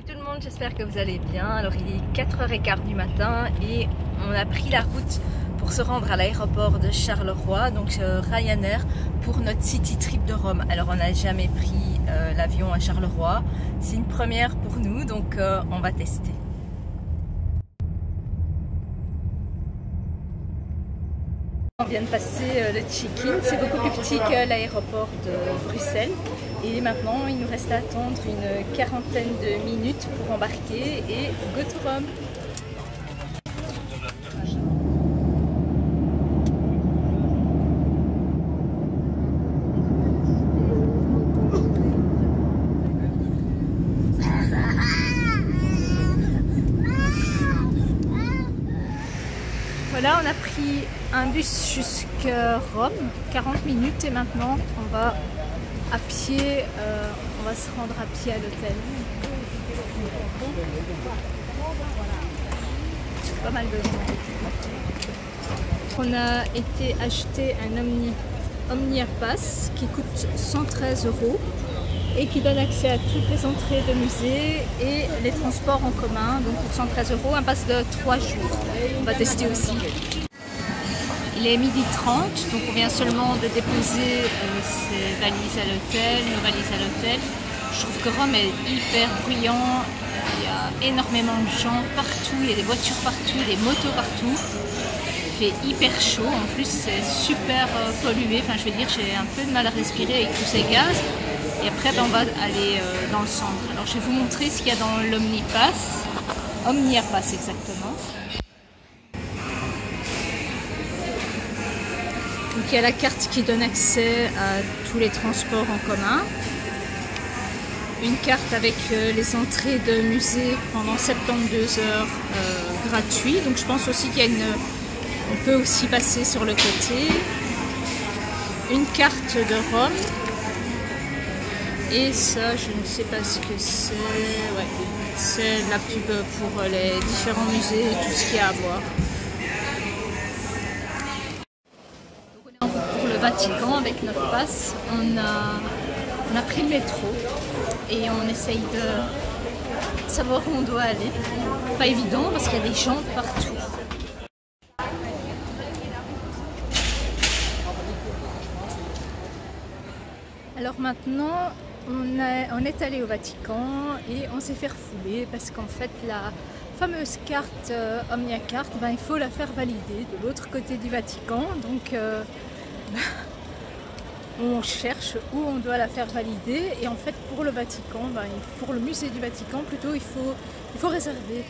tout le monde, j'espère que vous allez bien. Alors il est 4h15 du matin et on a pris la route pour se rendre à l'aéroport de Charleroi, donc Ryanair, pour notre city trip de Rome. Alors on n'a jamais pris l'avion à Charleroi, c'est une première pour nous, donc on va tester. On vient de passer le check-in, c'est beaucoup plus petit que l'aéroport de Bruxelles et maintenant il nous reste à attendre une quarantaine de minutes pour embarquer et go to Rome. Voilà, on a pris un bus jusqu'à Rome, 40 minutes et maintenant on va à pied, on va se rendre à pied à l'hôtel. Pas mal de gens. On a été acheter un Omnia Pass qui coûte 113 € et qui donne accès à toutes les entrées de musée et les transports en commun. Donc pour 113 €, un pass de 3 jours. On va tester aussi. Il est 12h30, donc on vient seulement de déposer ses valises à l'hôtel, nos valises à l'hôtel. Je trouve que Rome est hyper bruyant, il y a énormément de gens partout, il y a des voitures partout, des motos partout. Il fait hyper chaud, en plus c'est super pollué, enfin je veux dire j'ai un peu de mal à respirer avec tous ces gaz. Et après on va aller dans le centre. Alors je vais vous montrer ce qu'il y a dans l'Omnipass, Omnia Pass exactement. Donc il y a la carte qui donne accès à tous les transports en commun. Une carte avec les entrées de musée pendant 72 heures gratuit. Donc je pense aussi qu'il y a on peut aussi passer sur le côté. Une carte de Rome. Et ça, je ne sais pas ce que c'est. Ouais, c'est la pub pour les différents musées et tout ce qu'il y a à voir. Donc on est en route pour le Vatican avec notre passe. On a pris le métro et on essaye de savoir où on doit aller. Pas évident parce qu'il y a des gens partout. Alors maintenant, on est allé au Vatican et on s'est fait refouler parce qu'en fait la fameuse carte Omnia Carte, il faut la faire valider de l'autre côté du Vatican. Donc on cherche où on doit la faire valider et en fait pour le Vatican, pour le musée du Vatican plutôt, il faut réserver.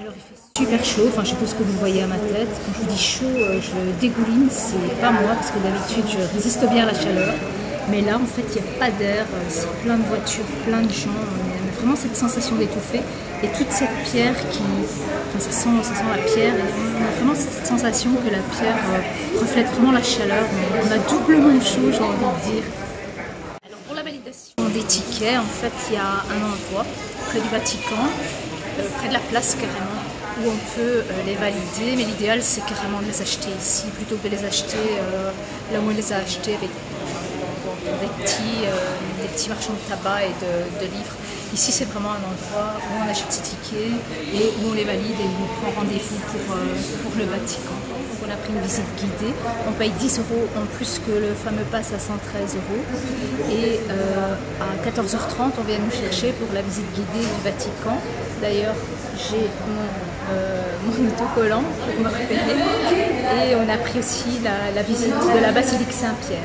Alors il fait super chaud, enfin je suppose que vous voyez à ma tête. Quand je vous dis chaud, je dégouline, c'est pas moi parce que d'habitude je résiste bien à la chaleur. Mais là en fait il n'y a pas d'air, c'est plein de voitures, plein de gens. On a vraiment cette sensation d'étouffer. Et toute cette pierre ça sent la pierre. Et on a vraiment cette sensation que la pierre reflète vraiment la chaleur. On a doublement chaud, j'ai envie de dire. Alors pour la validation des tickets, en fait il y a un endroit près du Vatican. Près de la place carrément où on peut les valider, mais l'idéal c'est carrément de les acheter ici plutôt que de les acheter là où on les a achetés avec des petits marchands de tabac et de livres. Ici c'est vraiment un endroit où on achète ses tickets et où on les valide et où on prend rendez-vous pour le Vatican. Donc on a pris une visite guidée, on paye 10 € en plus que le fameux pass à 113 € et à 14h30 on vient nous chercher pour la visite guidée du Vatican. D'ailleurs j'ai mon autocollant pour me repérer et on a pris aussi la visite de la basilique Saint-Pierre.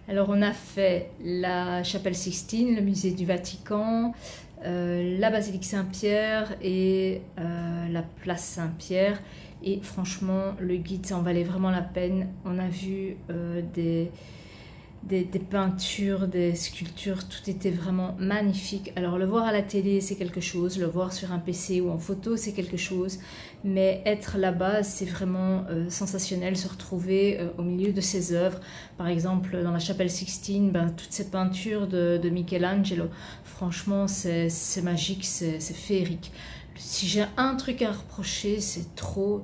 Alors on a fait la chapelle Sixtine, le musée du Vatican, la basilique Saint-Pierre et la place Saint-Pierre. Et franchement, le guide, ça en valait vraiment la peine. On a vu des peintures, des sculptures, tout était vraiment magnifique. Alors le voir à la télé, c'est quelque chose, le voir sur un PC ou en photo, c'est quelque chose, mais être là-bas, c'est vraiment sensationnel, se retrouver au milieu de ces œuvres. Par exemple, dans la chapelle Sixtine, toutes ces peintures de Michelangelo, franchement, c'est magique, c'est féerique. Si j'ai un truc à reprocher, c'est trop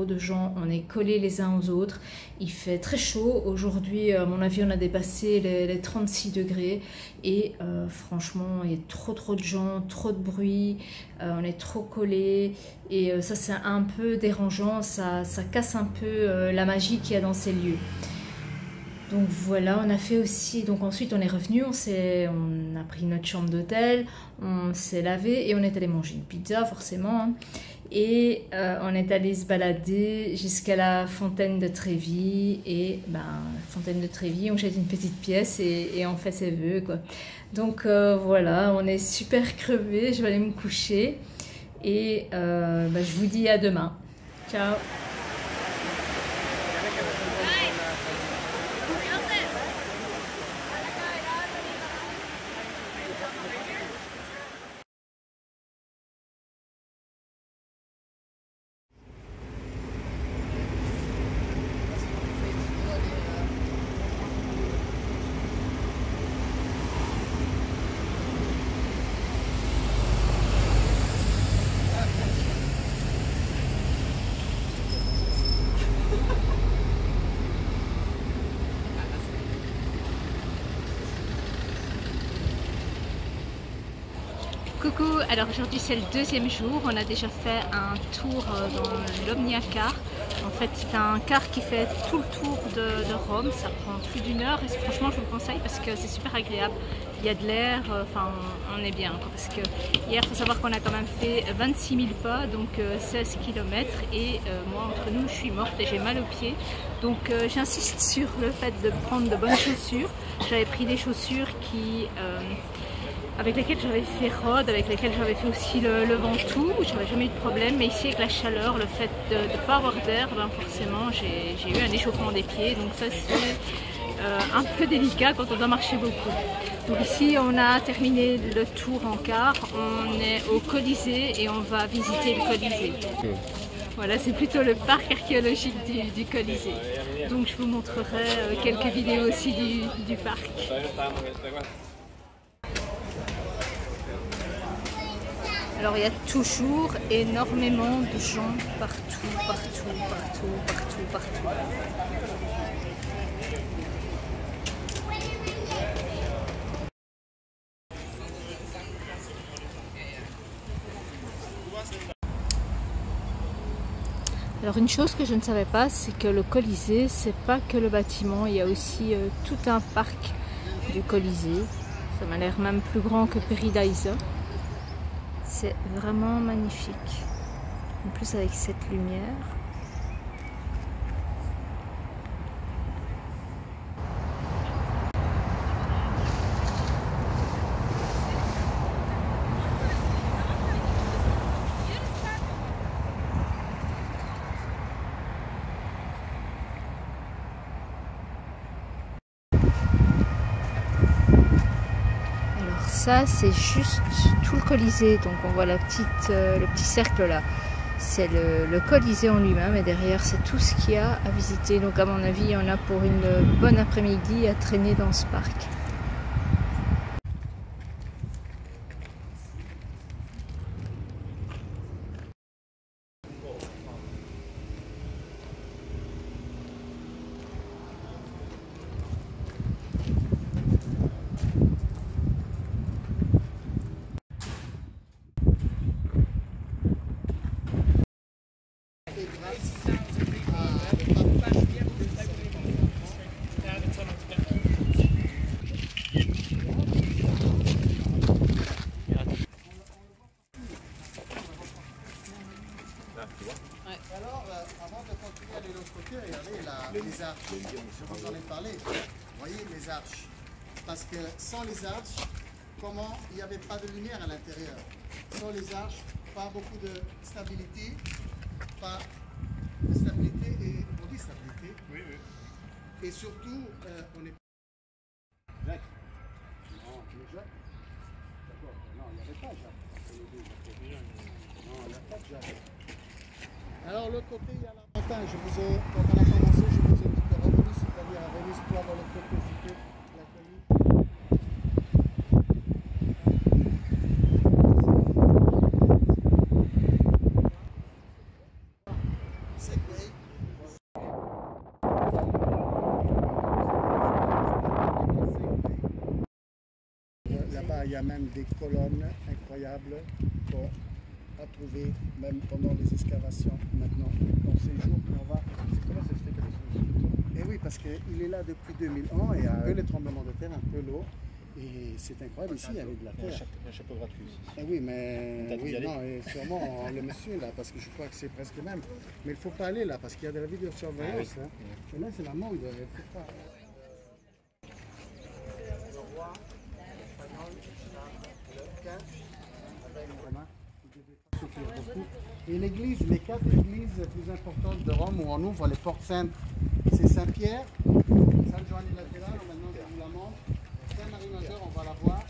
de gens. On est collés les uns aux autres. Il fait très chaud. Aujourd'hui, à mon avis, on a dépassé les 36 degrés. Et franchement, il y a trop de gens, trop de bruit. On est trop collés. Et ça, c'est un peu dérangeant. Ça casse un peu la magie qu'il y a dans ces lieux. Donc voilà, on a fait aussi, donc ensuite on est revenu, on a pris notre chambre d'hôtel, on s'est lavé et on est allé manger une pizza forcément. Hein. Et on est allé se balader jusqu'à la fontaine de Trévi. Et fontaine de Trévi, on jette une petite pièce et on fait ses vœux, quoi. Donc voilà, on est super crevés, je vais aller me coucher. Et je vous dis à demain. Ciao. Coucou, alors aujourd'hui c'est le deuxième jour, on a déjà fait un tour dans l'Omnia Car. En fait c'est un car qui fait tout le tour de Rome, ça prend plus d'1 heure et franchement je vous le conseille parce que c'est super agréable. Il y a de l'air, enfin on est bien quoi, parce que hier il faut savoir qu'on a quand même fait 26 000 pas, donc 16 km et moi entre nous je suis morte et j'ai mal aux pieds. Donc j'insiste sur le fait de prendre de bonnes chaussures. J'avais pris des chaussures avec lesquelles j'avais fait Rhodes, avec lesquelles j'avais fait aussi le Ventoux, j'avais jamais eu de problème, mais ici avec la chaleur, le fait de ne pas avoir d'air, forcément j'ai eu un échauffement des pieds, donc ça c'est un peu délicat quand on doit marcher beaucoup. Donc ici on a terminé le tour en car, on est au Colisée et on va visiter le Colisée. Voilà, c'est plutôt le parc archéologique du Colisée. Donc je vous montrerai quelques vidéos aussi du parc. Alors il y a toujours énormément de gens partout. Alors une chose que je ne savais pas, c'est que le Colisée, c'est pas que le bâtiment, il y a aussi tout un parc du Colisée. Ça m'a l'air même plus grand que Peridaisa. C'est vraiment magnifique. En plus avec cette lumière. Ça c'est juste tout le Colisée, donc on voit le petit cercle là, c'est le Colisée en lui-même, et derrière c'est tout ce qu'il y a à visiter. Donc à mon avis, il y en a pour une bonne après-midi à traîner dans ce parc. Alors, avant de continuer à aller de l'autre côté, regardez les arches. Je vous en ai parlé. Vous voyez les arches. Parce que sans les arches, comment il n'y avait pas de lumière à l'intérieur. Sans les arches, pas beaucoup de stabilité. Pas de stabilité et on dit stabilité. Oui, oui. Et surtout, on est. Jacques. Non, tu es Jacques. D'accord. Non, il n'y avait pas Jacques. Non, il n'y a pas de Jacques. Alors, l'autre côté, il y a la montagne. Quand on a commencé, je vous ai dit que revenu, c'est-à-dire à Venise-toi dans l'autre côté, c'était la colline. Là-bas, il y a même des colonnes incroyables qu'on a trouvées même pendant les excavations maintenant, dans ces jours. Comment ça se fait que les... Eh oui, parce qu'il est là depuis 2000 ans et il y a un peu les tremblements de terre, un peu l'eau. Et c'est incroyable ici, il y avait de la terre. Un chapeau de gratuit ici. Eh oui, mais oui, non, et sûrement le monsieur là, parce que je crois que c'est presque le même. Mais il ne faut pas aller là, parce qu'il y a de la vidéosurveillance. Ah, oui. Hein. Et là, c'est la monde. Il faut pas... Et l'église, les 4 églises plus importantes de Rome où on ouvre les portes saintes, c'est Saint-Pierre, San Giovanni Laterano, maintenant je vous la montre, Saint-Marie Majeure, on va la voir,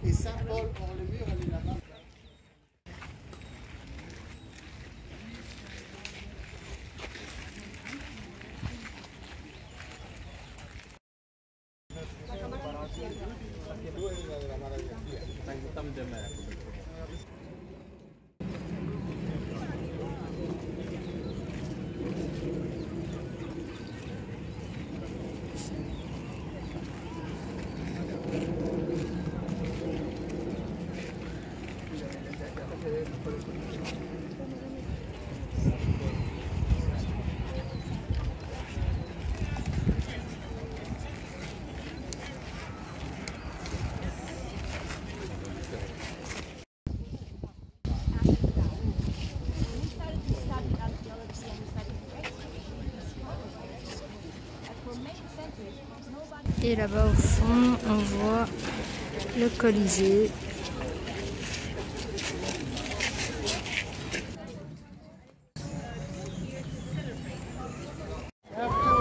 et Saint-Paul, pour le mur, elle est là-bas. Et là-bas au fond, on voit le Colisée.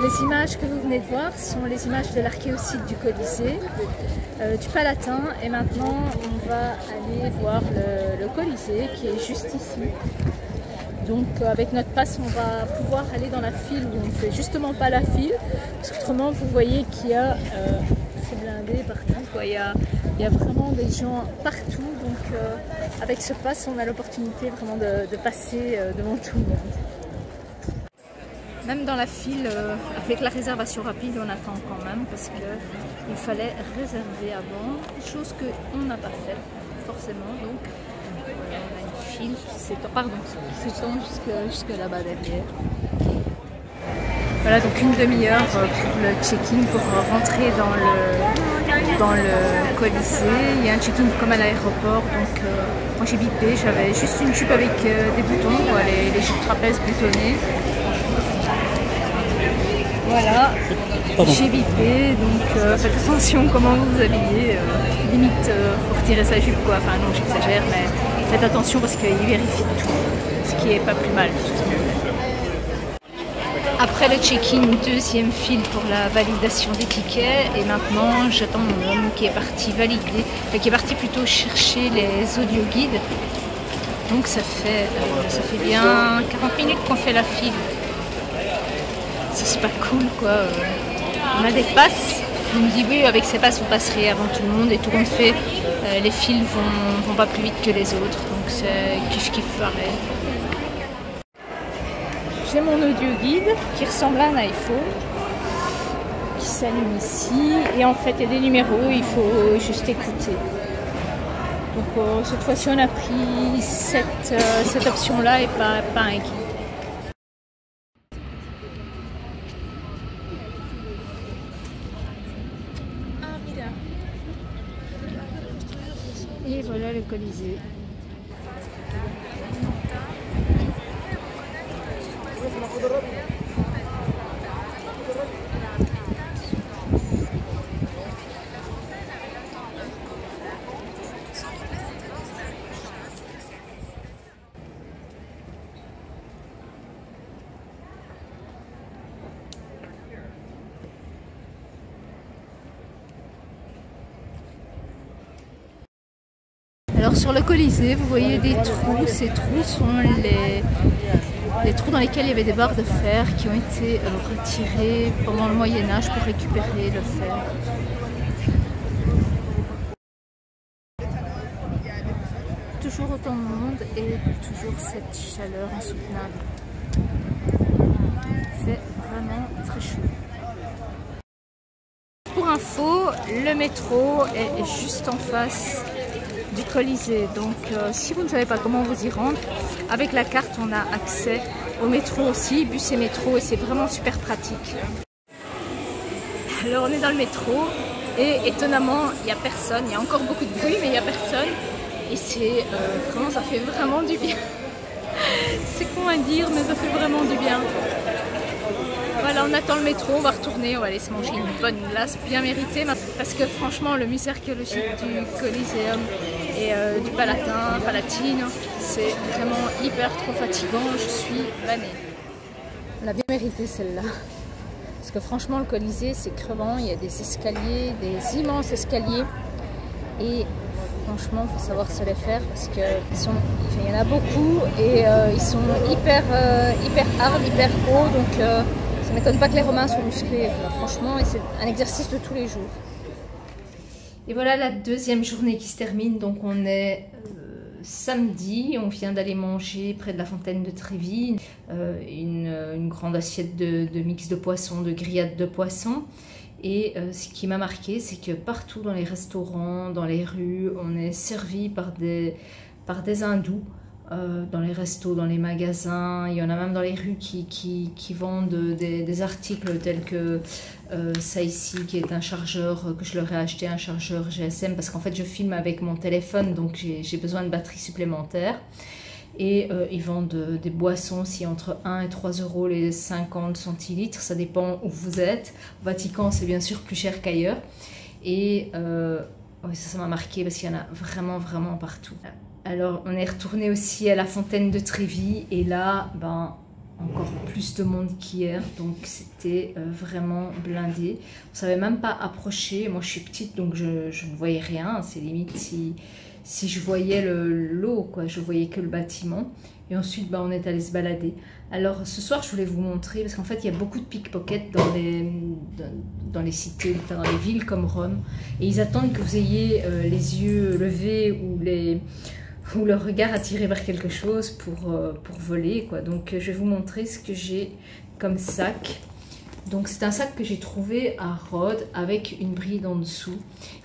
Les images que vous venez de voir sont les images de l'archéosite du Colisée, du Palatin, et maintenant on va aller voir le Colisée qui est juste ici. Donc avec notre passe, on va pouvoir aller dans la file où on ne fait justement pas la file, parce qu'autrement vous voyez qu'il y a c'est blindé partout, quoi. Il y a vraiment des gens partout, donc avec ce passe, on a l'opportunité vraiment de passer devant tout le monde. Même dans la file, avec la réservation rapide, on attend quand même parce qu'il fallait réserver avant, chose qu'on n'a pas fait forcément. Donc on a une file qui s'étend jusque là-bas derrière. Voilà, donc une demi-heure pour le check-in, pour rentrer dans le Colisée. Il y a un check-in comme à l'aéroport, donc moi j'ai bipé, j'avais juste une jupe avec des boutons, quoi, les jupes trapèzes boutonnées. Voilà, j'ai bipé, donc faites attention comment vous vous habillez, limite faut retirer sa jupe, quoi, enfin non j'exagère, mais faites attention parce qu'ils vérifient tout, ce qui est pas plus mal. Après le check-in, deuxième file pour la validation des tickets, et maintenant j'attends mon homme qui est parti valider, qui est parti plutôt chercher les audio guides. donc ça fait bien 40 minutes qu'on fait la file. Ça c'est pas cool quoi. On a des passes. On me dit oui, avec ces passes vous passerez avant tout le monde et tout compte fait. Les files vont pas plus vite que les autres, donc c'est kiff pareil. J'ai mon audio guide qui ressemble à un iPhone qui s'allume ici et en fait il y a des numéros, il faut juste écouter. Donc cette fois-ci on a pris cette option là et pas un guide. Et voilà le Colisée. Alors sur le Colisée, vous voyez des trous. Ces trous sont les trous dans lesquels il y avait des barres de fer qui ont été retirées pendant le Moyen-Âge pour récupérer le fer. Toujours autant de monde et toujours cette chaleur insoutenable. C'est vraiment très chaud. Pour info, le métro est juste en face du Colisée, donc si vous ne savez pas comment vous y rendre, avec la carte on a accès au métro aussi, bus et métro, et c'est vraiment super pratique. Alors on est dans le métro et étonnamment il n'y a personne, il y a encore beaucoup de bruit mais il n'y a personne et c'est vraiment, ça fait vraiment du bien. C'est con à dire mais ça fait vraiment du bien. Voilà, on attend le métro, on va retourner, on va aller se manger une bonne glace bien méritée parce que franchement le musée archéologique du Coliseum et du Palatine, c'est vraiment hyper trop fatigant, je suis vannée. On a bien mérité celle-là. Parce que franchement le Colisée c'est crevant, il y a des escaliers, des immenses escaliers et franchement il faut savoir se les faire parce qu'il y en a beaucoup et ils sont hyper hard, hyper hauts donc ça ne m'étonne pas que les Romains soient musclés, franchement, et c'est un exercice de tous les jours. Et voilà la deuxième journée qui se termine, donc on est samedi, on vient d'aller manger près de la fontaine de Trévis, une grande assiette de mix de poissons, de grillades de poissons. Et ce qui m'a marqué, c'est que partout dans les restaurants, dans les rues, on est servi par des hindous. Dans les restos, dans les magasins, il y en a même dans les rues qui vendent des articles tels que ça ici qui est un chargeur que je leur ai acheté, un chargeur GSM parce qu'en fait je filme avec mon téléphone donc j'ai besoin de batterie supplémentaire et ils vendent des boissons aussi entre 1 et 3 euros les 50 centilitres, ça dépend où vous êtes. Au Vatican c'est bien sûr plus cher qu'ailleurs et oui, ça m'a marqué parce qu'il y en a vraiment partout. Alors on est retourné aussi à la fontaine de Trévis et là, encore plus de monde qu'hier, donc c'était vraiment blindé. On ne savait même pas approcher, moi je suis petite donc je ne voyais rien, c'est limite si je voyais l'eau, quoi, je voyais que le bâtiment. Et ensuite on est allé se balader. Alors ce soir je voulais vous montrer, parce qu'en fait il y a beaucoup de pickpockets dans les cités, dans les villes comme Rome, et ils attendent que vous ayez les yeux levés ou le regard attiré vers quelque chose pour voler, quoi. Donc je vais vous montrer ce que j'ai comme sac. Donc c'est un sac que j'ai trouvé à Rhodes avec une bride en dessous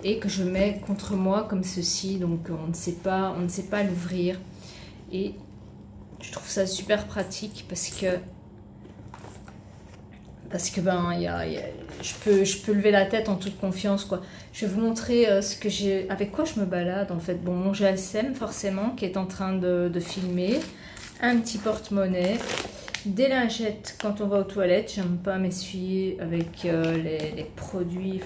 et que je mets contre moi comme ceci, donc on ne sait pas l'ouvrir. Et je trouve ça super pratique parce que je peux lever la tête en toute confiance, quoi. Je vais vous montrer ce que j'ai, avec quoi je me balade en fait. Bon, mon GSM forcément qui est en train de filmer, un petit porte-monnaie, des lingettes quand on va aux toilettes. J'aime pas m'essuyer avec les produits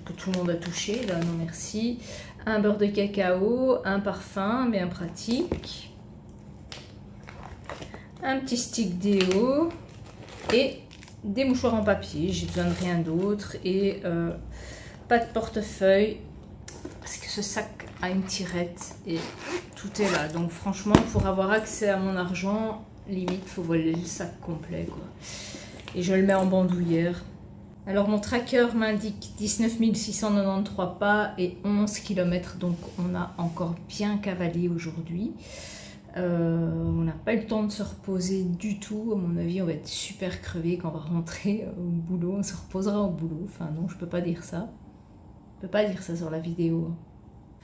que tout le monde a touché, là non merci. Un beurre de cacao, un parfum bien pratique, un petit stick déo et des mouchoirs en papier. J'ai besoin de rien d'autre et pas de portefeuille parce que ce sac a une tirette et tout est là. Donc franchement, pour avoir accès à mon argent, limite, faut voler le sac complet, quoi. Et je le mets en bandoulière. Alors mon tracker m'indique 19 693 pas et 11 km, donc on a encore bien cavalé aujourd'hui. On n'a pas eu le temps de se reposer du tout. À mon avis, on va être super crevé quand on va rentrer au boulot. On se reposera au boulot. Enfin non, je peux pas dire ça. Je peux pas dire ça sur la vidéo.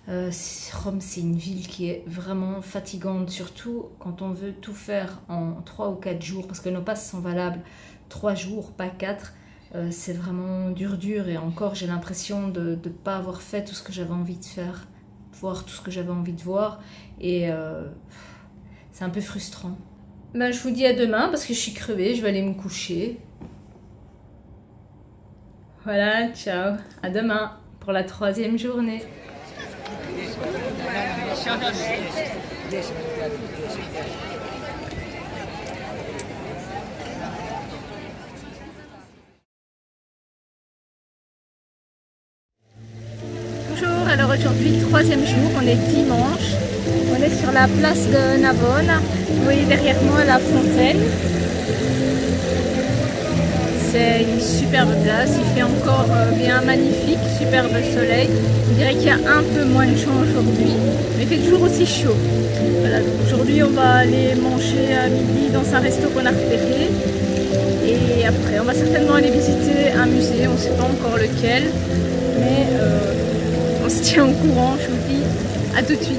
Rome, c'est une ville qui est vraiment fatigante, surtout quand on veut tout faire en 3 ou 4 jours, parce que nos passes sont valables 3 jours, pas 4. C'est vraiment dur, et encore j'ai l'impression de ne pas avoir fait tout ce que j'avais envie de faire, voir tout ce que j'avais envie de voir, et c'est un peu frustrant. Ben, je vous dis à demain parce que je suis crevée, je vais aller me coucher. Voilà, ciao, à demain pour la 3e journée. Bonjour, alors aujourd'hui 3e jour, on est dimanche, on est sur la place de Navone, vous voyez derrière moi la fontaine. C'est une superbe place, il fait encore bien magnifique, superbe soleil. On dirait qu'il y a un peu moins de champs aujourd'hui, mais il fait toujours aussi chaud. Voilà, aujourd'hui on va aller manger à midi dans un resto qu'on a repéré. Et après on va certainement aller visiter un musée, on ne sait pas encore lequel, mais on se tient au courant, je vous dis à tout de suite.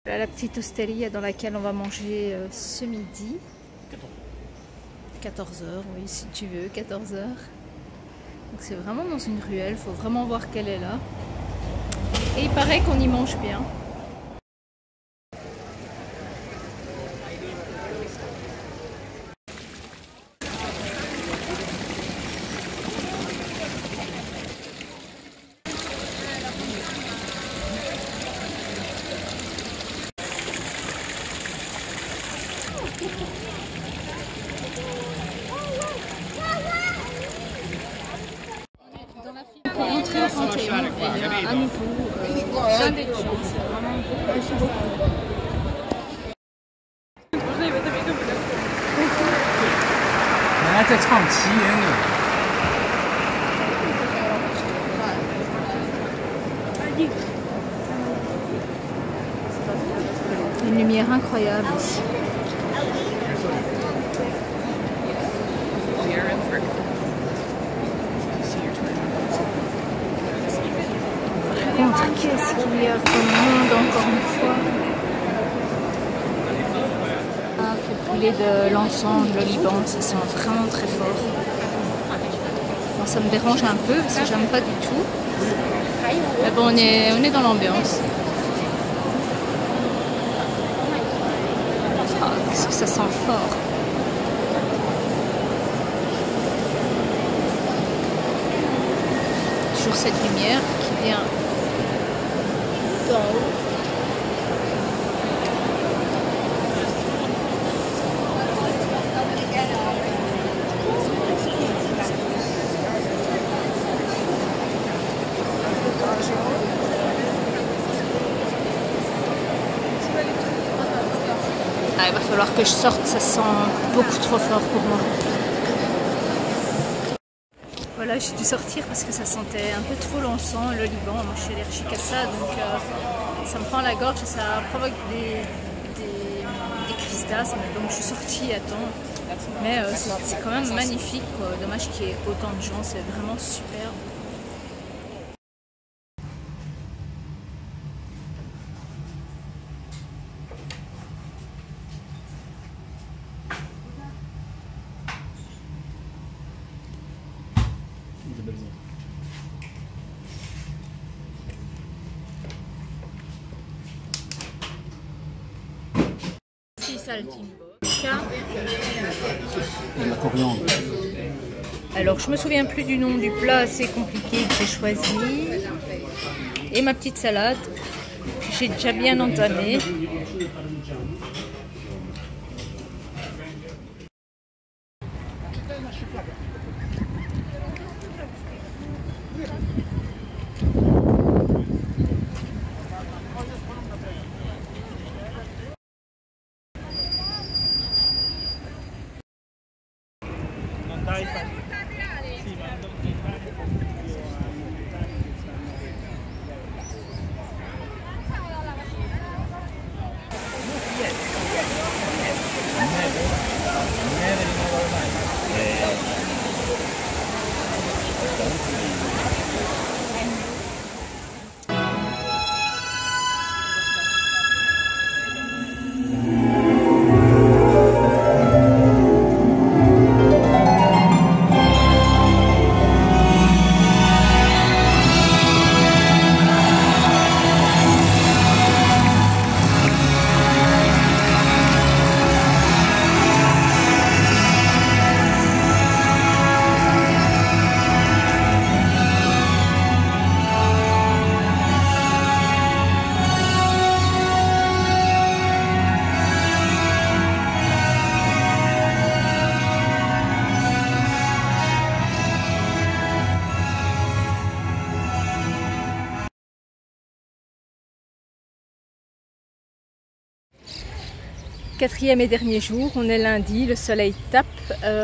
La petite osteria dans laquelle on va manger ce midi. 14h, oui, si tu veux, 14h. Donc c'est vraiment dans une ruelle, il faut vraiment voir qu'elle est là. Et il paraît qu'on y mange bien. Pour rentrer au Panthéon, et il y a à nouveau plein de gens, c'est vraiment beaucoup. Une lumière incroyable ici. Qu'est-ce qu'il y a comme monde encore une fois. Ah, fait brûler de l'encens, le Liban, ça sent vraiment très fort. Bon, ça me dérange un peu parce que j'aime pas du tout. Mais bon, on est dans l'ambiance. Ah, qu'est-ce que ça sent fort. Toujours cette lumière qui vient d'en haut. falloir que je sorte, ça sent beaucoup trop fort pour moi. Voilà, j'ai dû sortir parce que ça sentait un peu trop l'encens, le Liban. Moi je suis allergique à ça, donc ça me prend la gorge et ça provoque des crises d'asthme. Donc je suis sortie à temps. Mais c'est quand même magnifique, quoi. Dommage qu'il y ait autant de gens, c'est vraiment super. La coriandre. Alors je me souviens plus du nom du plat assez compliqué que j'ai choisi. Et ma petite salade. J'ai déjà bien entamé. Quatrième et dernier jour, on est lundi, le soleil tape,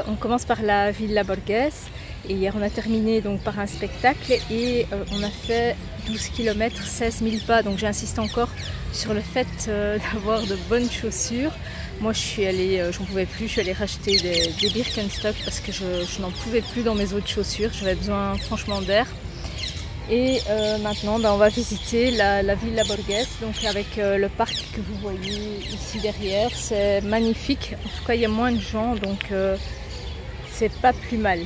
on commence par la Villa Borghese et hier on a terminé donc par un spectacle et on a fait 12 km, 16 000 pas, donc j'insiste encore sur le fait d'avoir de bonnes chaussures. Moi je suis allée, j'en pouvais plus, je suis allée racheter des Birkenstock parce que je n'en pouvais plus dans mes autres chaussures, j'avais besoin franchement d'air. Et maintenant, on va visiter la Villa Borghese, donc avec le parc que vous voyez ici derrière. C'est magnifique. En tout cas, il y a moins de gens, donc c'est pas plus mal.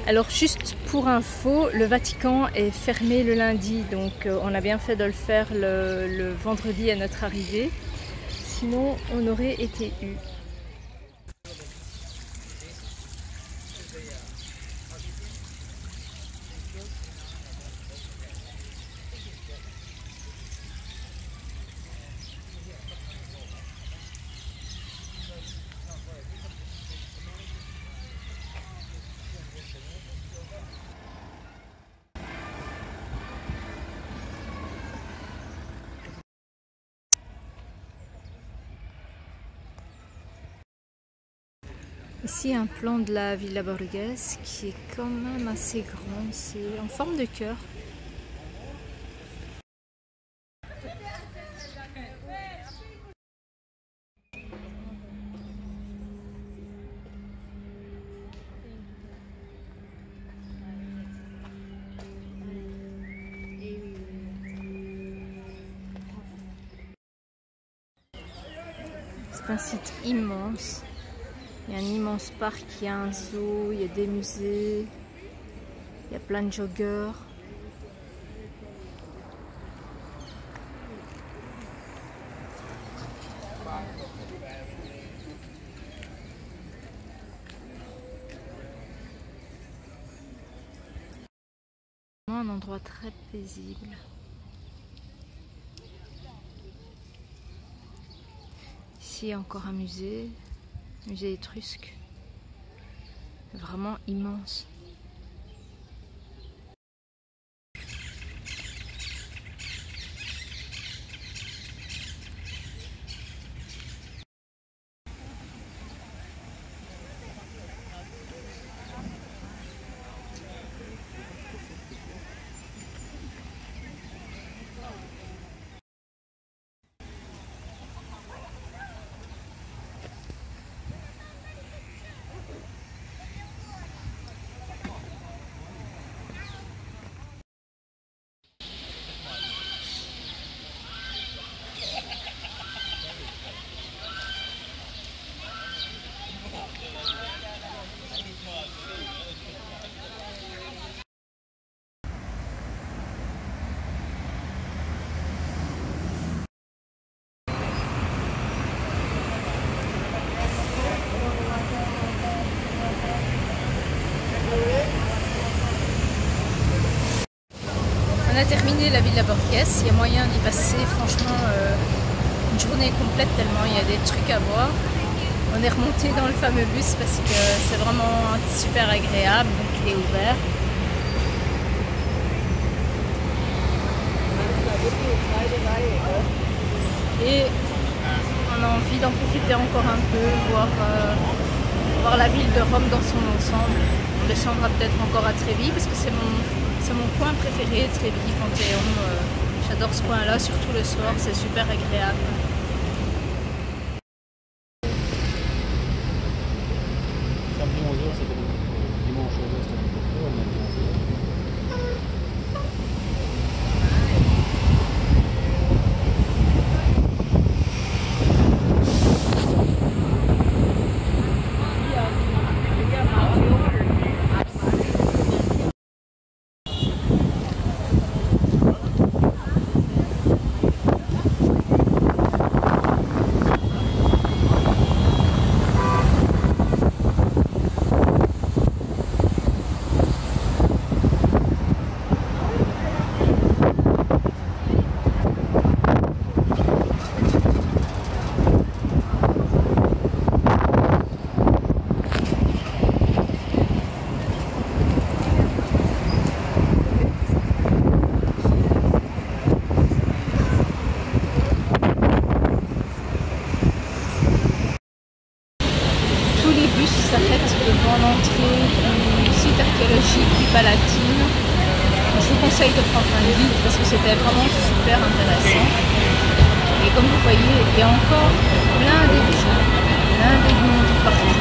Alors, juste pour info, le Vatican est fermé le lundi, donc on a bien fait de le faire le vendredi à notre arrivée. Sinon, on aurait été eu. Ici un plan de la Villa Borghese qui est quand même assez grand, c'est en forme de cœur. C'est un site immense. Il y a un immense parc, il y a un zoo, il y a des musées, il y a plein de joggeurs. Un endroit très paisible. Ici, il y a encore un musée étrusque, vraiment immense. a terminé la Villa Borghese, il y a moyen d'y passer franchement une journée complète tellement il y a des trucs à voir. On est remonté dans le fameux bus parce que c'est vraiment super agréable, donc il est ouvert. Et on a envie d'en profiter encore un peu, voir la ville de Rome dans son ensemble. On descendra peut-être encore à Trévis parce que c'est mon coin préféré, Trévis, Panthéon. J'adore ce coin-là, surtout le soir, c'est super agréable. Devant l'entrée du site archéologique du Palatine. Je vous conseille de prendre un guide parce que c'était vraiment super intéressant. Et comme vous voyez, il y a encore plein des mondes partout.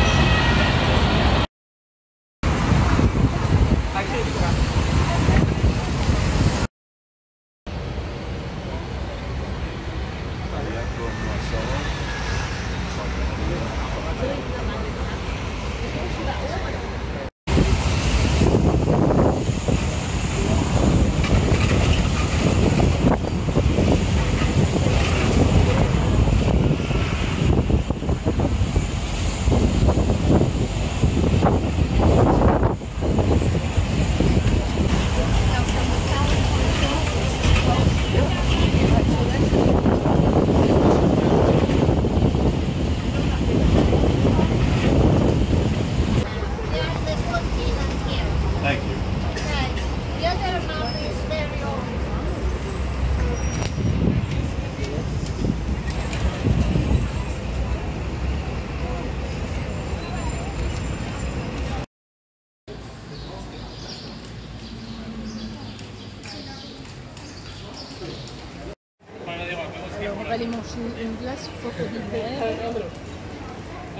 Alors on va aller manger une glace au Focoliver.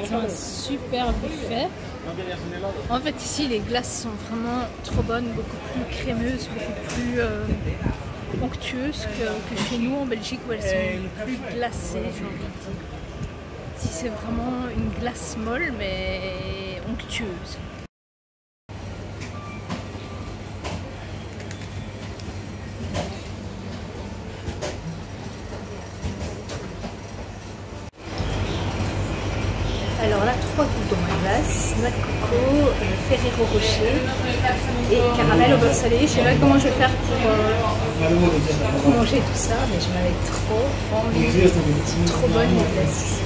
C'est un super buffet. En fait ici les glaces sont vraiment trop bonnes, beaucoup plus crémeuses, beaucoup plus onctueuses que chez nous en Belgique où elles sont plus glacées, j'ai envie de dire. Ici c'est vraiment une glace molle mais onctueuse. Alors là, 3 goûts dans ma glace, noix de coco, Ferrero Rocher et caramel au beurre salé. Je ne sais pas comment je vais faire pour manger tout ça, mais je m'avais trop envie. C'est trop bonne les glaces.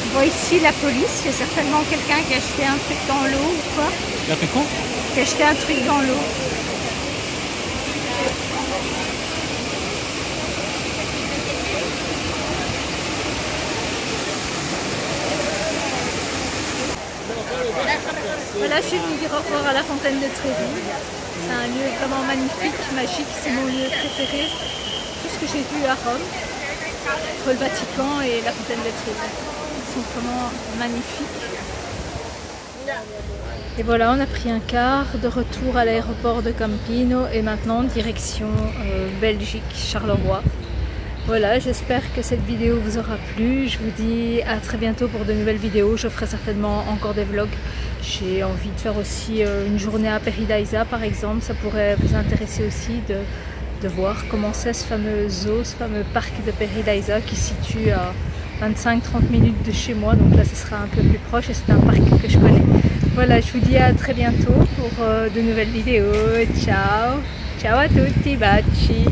Je vois ici la police, il y a certainement quelqu'un qui a acheté un truc dans l'eau ou quoi. Il a fait quoi? Qui a acheté un truc dans l'eau. Voilà, je suis venue dire au revoir à la fontaine de Trévis. C'est un lieu vraiment magnifique, magique, c'est mon lieu préféré. Tout ce que j'ai vu à Rome, entre le Vatican et la fontaine de Trévis. Ils sont vraiment magnifiques. Et voilà, on a pris un car de retour à l'aéroport de Campino et maintenant direction Belgique, Charleroi. Voilà, j'espère que cette vidéo vous aura plu. Je vous dis à très bientôt pour de nouvelles vidéos. Je ferai certainement encore des vlogs. J'ai envie de faire aussi une journée à Paradise par exemple. Ça pourrait vous intéresser aussi de voir comment c'est ce fameux zoo, ce fameux parc de Paradise qui se situe à 25-30 minutes de chez moi. Donc là, ce sera un peu plus proche et c'est un parc que je connais. Voilà, je vous dis à très bientôt pour de nouvelles vidéos. Ciao! Ciao à tutti, baci!